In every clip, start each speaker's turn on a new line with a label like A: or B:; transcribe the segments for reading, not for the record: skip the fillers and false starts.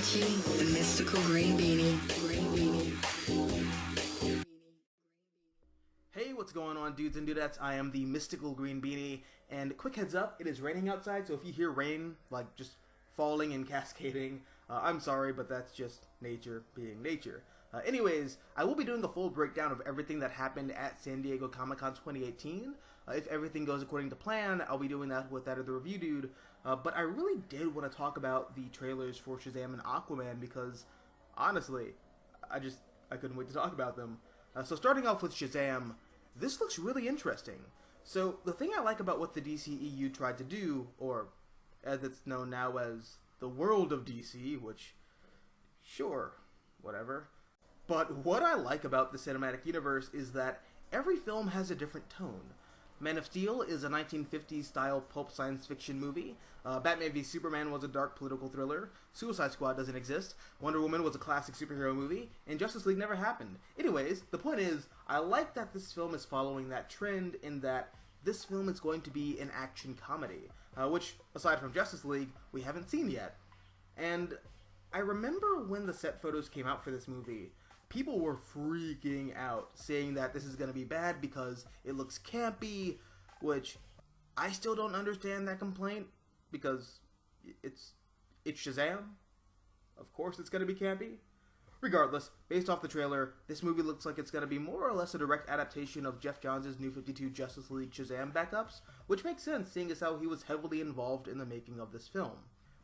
A: watching the Mystical Green Beanie.
B: Hey, what's going on, dudes and dudettes? I am the Mystical Green Beanie, and quick heads up, it is raining outside, so if you hear rain, like, just falling and cascading, I'm sorry, but that's just nature being nature. Anyways, I will be doing a full breakdown of everything that happened at San Diego Comic-Con 2018. If everything goes according to plan, I'll be doing that with that of the review dude. But I really did want to talk about the trailers for SHAZAM and AQUAMAN because, honestly, I couldn't wait to talk about them. So starting off with SHAZAM, this looks really interesting. So the thing I like about what the DCEU tried to do, or as it's known now as the world of DC, which, sure, whatever. But what I like about the cinematic universe is that every film has a different tone. Man of Steel is a 1950s style pulp science fiction movie. Batman v Superman was a dark political thriller. Suicide Squad doesn't exist. Wonder Woman was a classic superhero movie. And Justice League never happened. Anyways, the point is, I like that this film is following that trend in that this film is going to be an action comedy. Which, aside from Justice League, we haven't seen yet. And I remember when the set photos came out for this movie, people were freaking out, saying that this is going to be bad because it looks campy, which I still don't understand that complaint, because it's SHAZAM. Of course it's going to be campy. Regardless, based off the trailer, this movie looks like it's going to be more or less a direct adaptation of Geoff Johns' New 52 Justice League SHAZAM backups, which makes sense seeing as how he was heavily involved in the making of this film.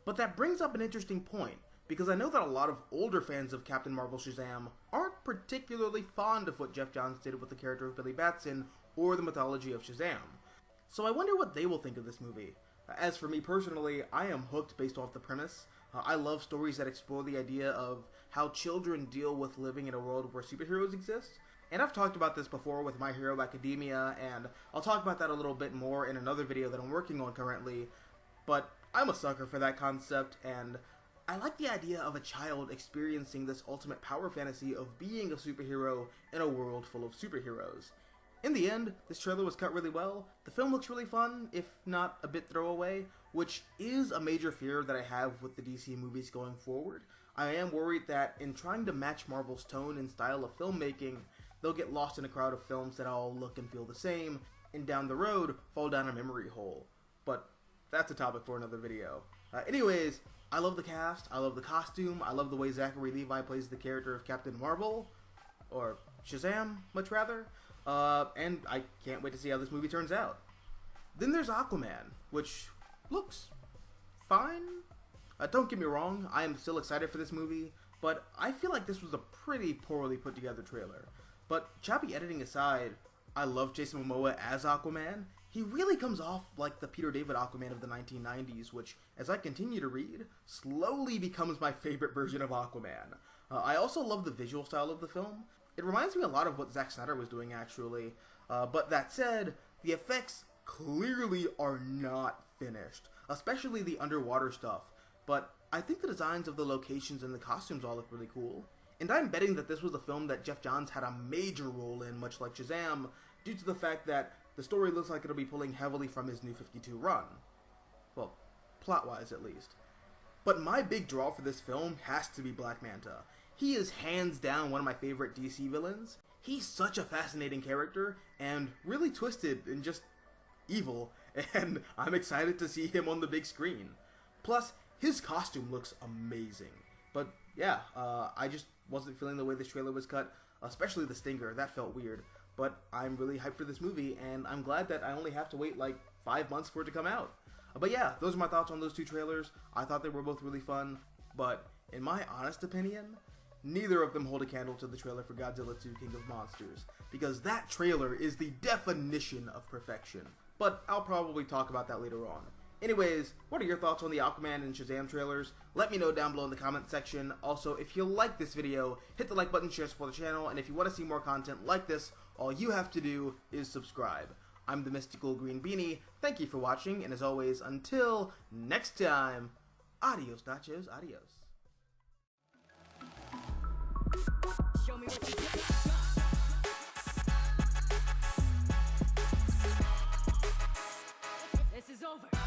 B: But that brings up an interesting point, because I know that a lot of older fans of Captain Marvel SHAZAM aren't particularly fond of what Geoff Johns did with the character of Billy Batson or the mythology of SHAZAM. So I wonder what they will think of this movie. As for me personally, I am hooked based off the premise. I love stories that explore the idea of how children deal with living in a world where superheroes exist. And I've talked about this before with My Hero Academia, and I'll talk about that a little bit more in another video that I'm working on currently. But I'm a sucker for that concept, and I like the idea of a child experiencing this ultimate power fantasy of being a superhero in a world full of superheroes. In the end, this trailer was cut really well. The film looks really fun, if not a bit throwaway, which is a major fear that I have with the DC movies going forward. I am worried that in trying to match Marvel's tone and style of filmmaking, they'll get lost in a crowd of films that all look and feel the same, and down the road, fall down a memory hole. But that's a topic for another video. Anyways, I love the cast, I love the costume, I love the way Zachary Levi plays the character of Captain Marvel, or SHAZAM, much rather, and I can't wait to see how this movie turns out. Then there's AQUAMAN, which looks fine. Don't get me wrong, I am still excited for this movie, but I feel like this was a pretty poorly put together trailer. But choppy editing aside, I love Jason Momoa as Aquaman. He really comes off like the Peter David Aquaman of the 1990s, which, as I continue to read, slowly becomes my favorite version of Aquaman. I also love the visual style of the film. It reminds me a lot of what Zack Snyder was doing, actually. But that said, the effects clearly are not finished, especially the underwater stuff. But I think the designs of the locations and the costumes all look really cool. And I'm betting that this was a film that Geoff Johns had a major role in, much like SHAZAM, due to the fact that the story looks like it'll be pulling heavily from his New 52 run. Well, plot-wise at least. But my big draw for this film has to be Black Manta. He is hands down one of my favorite DC villains. He's such a fascinating character, and really twisted and just evil, and I'm excited to see him on the big screen. Plus, his costume looks amazing. But yeah, I just wasn't feeling the way this trailer was cut, especially the stinger. That felt weird. But I'm really hyped for this movie, and I'm glad that I only have to wait like 5 months for it to come out. But yeah, those are my thoughts on those two trailers. I thought they were both really fun, but in my honest opinion, neither of them hold a candle to the trailer for Godzilla 2 King of Monsters, because that trailer is the definition of perfection. But I'll probably talk about that later on. Anyways, what are your thoughts on the Aquaman and SHAZAM trailers? Let me know down below in the comment section. Also, if you like this video, hit the like button, share, support the channel, and if you want to see more content like this, all you have to do is subscribe. I'm the Mystical Green Beanie. Thank you for watching, and as always, until next time, adios, nachos, adios. Show me what you got. This is over.